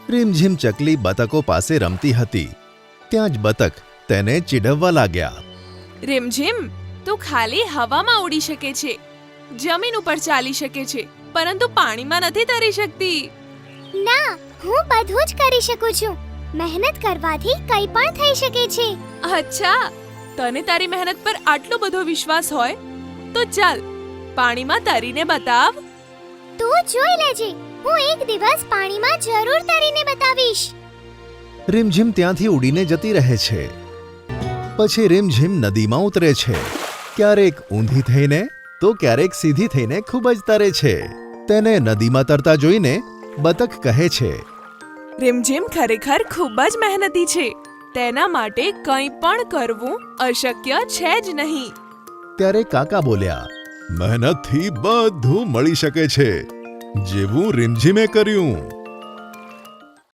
રીમઝીમ ચકલી બતકો પાસે રમતી હતી. ત્યાં જ બતક તેને ચીડવવા લાગ્યા. રીમઝીમ, તું ખાલી હવામાં ઉડી શકે છે, જમીન ઉપર ચાલી શકે છે, પરંતુ પાણીમાં નથી તરી શકતી. ના, હું બધું જ કરી શકું છું. મહેનત કરવાથી કંઈ પણ થઈ શકે છે. અચ્છા, તને તારી મહેનત પર આટલો બધો વિશ્વાસ હોય તો ચાલ પાણીમાં તરીને બતાવ. તું જોઈ લેજે, હું એક દિવસ પાણીમાં જરૂર તરીને બતાવીશ. રીમઝીમ ત્યાંથી ઉડીને જતી રહે છે. પછી રીમઝીમ નદીમાં ઉતરે છે. ક્યારેક ઊંધી થઈને તો ક્યારેક સીધી થઈને ખૂબ જ તરે છે. તેને નદીમાં તરતા જોઈને બતક કહે છે, રીમઝીમ ખરેખર ખૂબ જ મહેનતી છે. તેના માટે કંઈ પણ કરવું અશક્ય છે જ નહીં. ત્યારે કાકા બોલ્યા, મહેનતથી બધું મળી શકે છે, જેવું રીમઝીમે કર્યું.